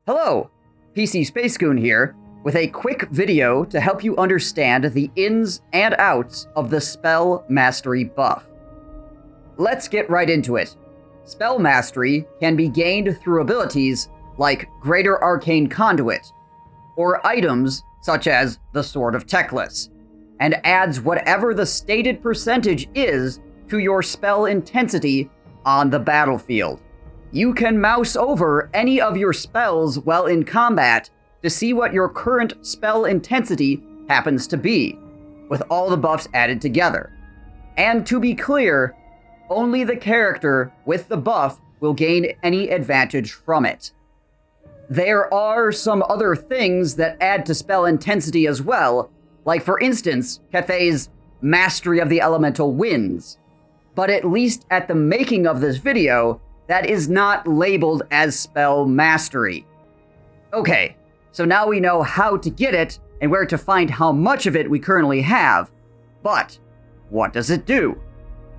Hello, PCspacegoon here, with a quick video to help you understand the ins and outs of the Spell Mastery buff. Let's get right into it. Spell Mastery can be gained through abilities like Greater Arcane Conduit, or items such as the Sword of Teclis, and adds whatever the stated percentage is to your spell intensity on the battlefield. You can mouse over any of your spells while in combat to see what your current spell intensity happens to be, with all the buffs added together. And to be clear, only the character with the buff will gain any advantage from it. There are some other things that add to spell intensity as well, like for instance, Cathay's Mastery of the Elemental Winds. But at least at the making of this video, that is not labeled as Spell Mastery. Okay, so now we know how to get it and where to find how much of it we currently have. But what does it do?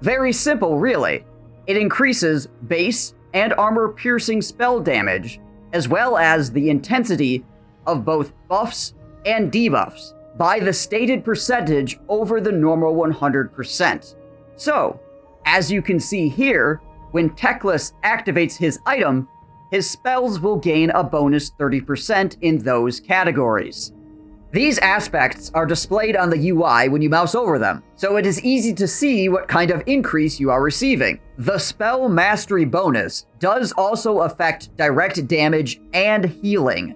Very simple, really. It increases base and armor-piercing spell damage, as well as the intensity of both buffs and debuffs by the stated percentage over the normal 100%. So, as you can see here, when Teclis activates his item, his spells will gain a bonus 30% in those categories. These aspects are displayed on the UI when you mouse over them, so it is easy to see what kind of increase you are receiving. The Spell Mastery bonus does also affect direct damage and healing,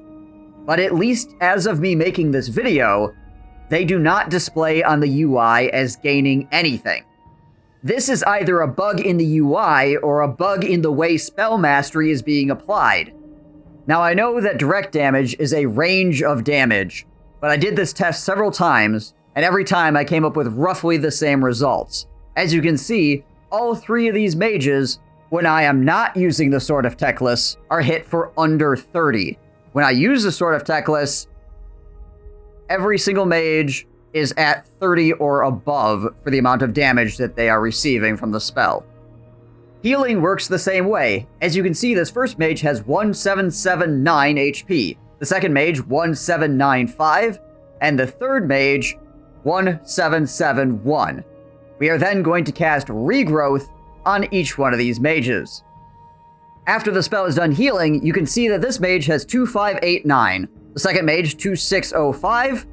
but at least as of me making this video, they do not display on the UI as gaining anything. This is either a bug in the UI or a bug in the way Spell Mastery is being applied. Now I know that direct damage is a range of damage, but I did this test several times, and every time I came up with roughly the same results. As you can see, all three of these mages, when I am not using the Sword of Teclis, are hit for under 30. When I use the Sword of Teclis, every single mage is at 30 or above for the amount of damage that they are receiving from the spell. Healing works the same way. As you can see, this first mage has 1779 HP, the second mage 1795, and the third mage 1771. We are then going to cast Regrowth on each one of these mages. After the spell is done healing, you can see that this mage has 2589, the second mage 2605,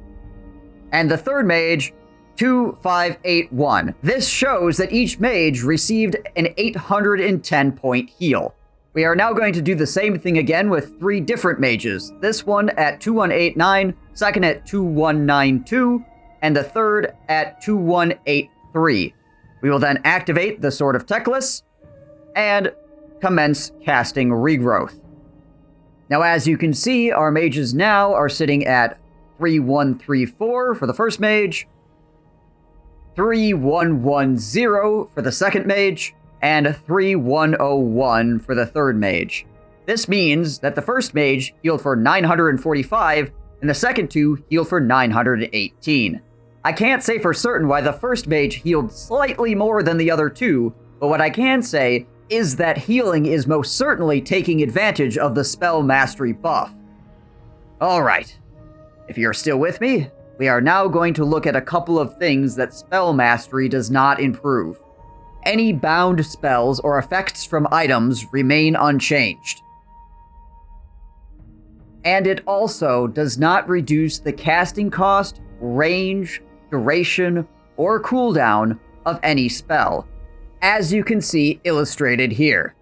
and the third mage, 2581. This shows that each mage received an 810-point heal. We are now going to do the same thing again with three different mages. This one at 2189, second at 2192, and the third at 2183. We will then activate the Sword of Teclis and commence casting Regrowth. Now, as you can see, our mages now are sitting at 3134 for the first mage, 3110 for the second mage, and 3101 for the third mage. This means that the first mage healed for 945, and the second two healed for 918. I can't say for certain why the first mage healed slightly more than the other two, but what I can say is that healing is most certainly taking advantage of the Spell Mastery buff. Alright. If you're still with me, we are now going to look at a couple of things that Spell Mastery does not improve. Any bound spells or effects from items remain unchanged. And it also does not reduce the casting cost, range, duration, or cooldown of any spell, as you can see illustrated here.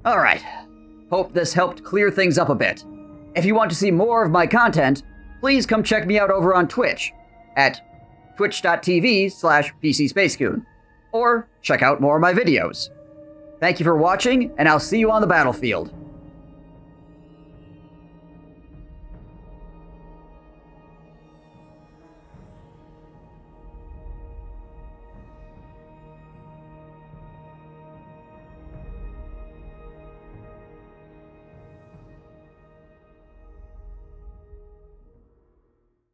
Alright, hope this helped clear things up a bit. If you want to see more of my content, please come check me out over on Twitch at twitch.tv/PCspacegoon, or check out more of my videos. Thank you for watching, and I'll see you on the battlefield.